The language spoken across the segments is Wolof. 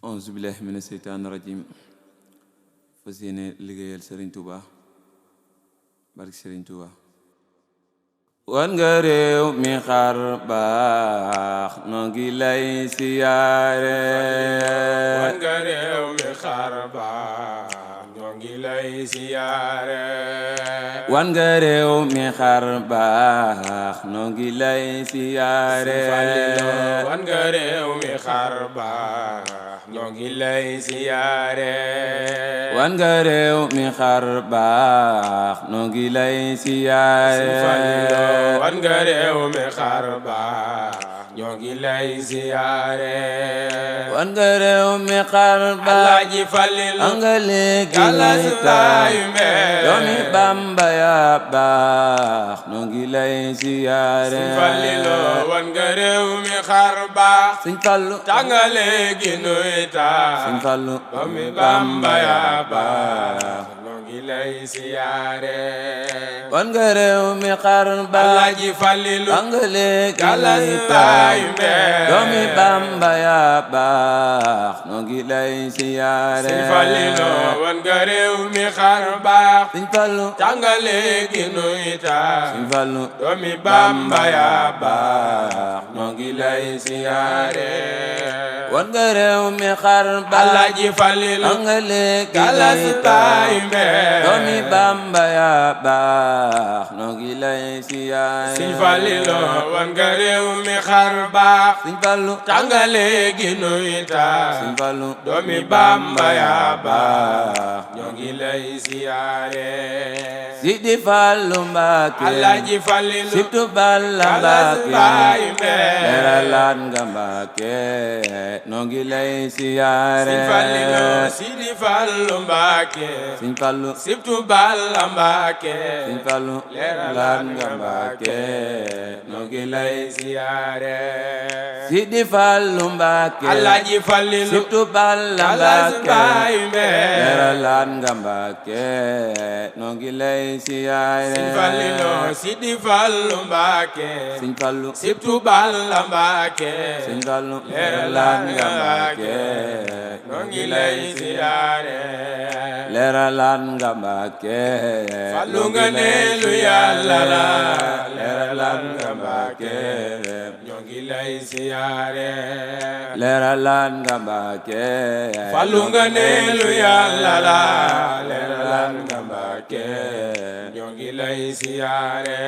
auzu billahi mina seytaani rajim fas yéene liggéeyal Serigne Touba barke Serigne Touba. wan nga réew mi xar baax noo ngi lay siyaare. wan nga réew mi xar baax noo ngi lay siyaare. wan nga réew mi xar baax noo ngi lay siyaare. wan nga réew mi xar baax noo ngi lay siyaare. wan nga réew mi xar baax noo ngi lay siyaare. wan nga réew mi xar baax ñoo ngi lay siyaare. wan nga réew mi xar baax Alaaji Falilu nga léegi Galas Baayu Mbeen doomi Bamba ya baax noo ngi lay siyaare. Sëñ Falilu wan nga réew mi xar baax Sëñ Fallu tàngale gi nuy tax Sëñ Fallu doomi Bamba ya baax ñoo ngi lay siyaare. wan nga réew mi xar baax Alaaji Falilu nga léegi Galas Baayu Mbeen doomi Bamba ya baax noo ngi lay siyaare. Sëñ Falilu wan nga réew mi xar baax Sëñ Fallu tàngale gi nuy tax Sëñ Fallu doomi Bamba ya baax ñoo ngi lay siyaare. wan nga réew mi xar baax Alaaji Falilu nga léegi Galas Baayu Mbeen doomi Bamba ya baax noo ngi lay siyaare. Sëñ Falilu wan nga réew mi xar baax Sëñ Fallu tàngale gi nuy tax Sëñ Fallu doomi Bamba ya baax ñoo ngi lay siyaare. Sidi Fallu Mbàkke Alaaji Falilu Sibtu Balla Galas Mbàkke Baayu Mbeen leeralaan nga Mbàkke noo ngi lay siyaare. Sëñ Falilu Sidi Fallu Mbàkke Sëñ Fallu Sibtu Balla Mbàkke Sëñ Fallu leeralaan nga Mbàkke noo ngi lay siyaare. Sidi Fallu Mbàkke Alaaji Falilu Sibtu Balla Galas Mbàkke Baayu Mbeen leeralaan nga Mbàkke noo ngi lay siyaare. Sëñ Falilu Sidi Fallu Mbàkke Sëñ Fallu Sibtu Balla Mbàkke Sëñ Fallu leeralaan nga Mbàkke noo ngi lay siyaare. leeralaan nga Mbàkke Fallu nga neelu Yàlla la leeralaan nga Mbàkke ñoo ngi lay siyaare. leeralaan nga Mbàkke Fallu nga neelu Yàlla la leeralaan nga Mbàkke ñoo ngi lay siyaare.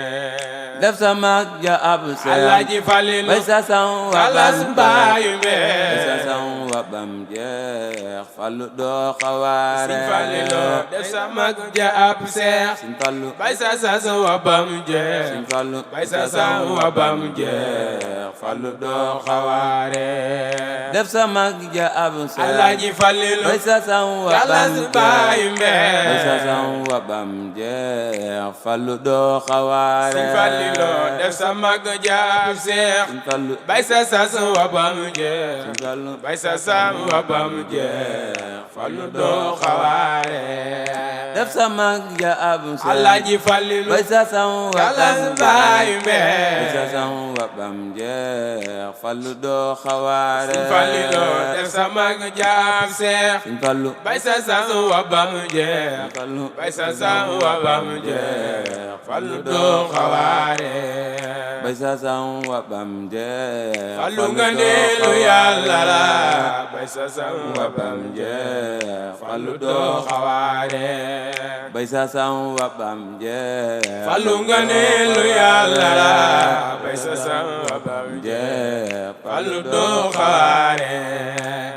def sa mag ja ab seex Alaaji Falilu bay sa sang wa Galas bam Baayu bay sa Mbeen sang wa bam jeex Fallu doo xawaare. Sëñ Falilu def sa mag ja ab seex Sëñ Fallu bay sa sas wa bam jeex Sëñ Fallu bay sa sang wa bam jeex Fallu doo xawaare. def sa mag ja ab seex Alaaji Falilu bay sa sang wa Galas bam Baayu jeex bay sa Mbeen sang wa bam jeex Fallu doo xawaare. Sëñ Falilu def sa mag ja ab seex Sëñ Fallu bay sa sas wa bam jeex Sëñ Fallu bay sa sang wa bam jeex Fallu doo xawaare. def sa mag ja ab seex Alaaji Falilu bay sa sang wa Galas bam Baayu jeex bay sa Mbeen sang wa bam jeex Fallu doo xawaare. Sëñ Falilu def sa mag ja ab seex Sëñ Fallu bay sa sang wa bam jeex Sëñ Fallu bay sa sang wa bam jeex Fallu doo xawaare. bay sa sang wa bam jeex Fallu nga neelu Yàlla la bay sa sang wa bam jeex Fallu doo xawaare. bay sa sang wa bam jeex Fallu nga neelu Yàlla la bay sa sang wa bam jeex Fallu doo xawaare.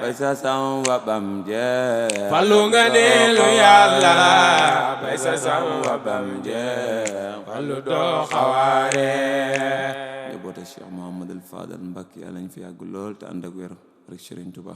bay sa sang wa bam jeex Fallu nga neelu Yàlla la bay sa sang wa bam jeex Fallu doo xawaare. njabootu Cheikh Mouhamadul Fadal Mbàkke yàlla ñu fi yàgg lool te ànd ak wér rek Serigne Touba.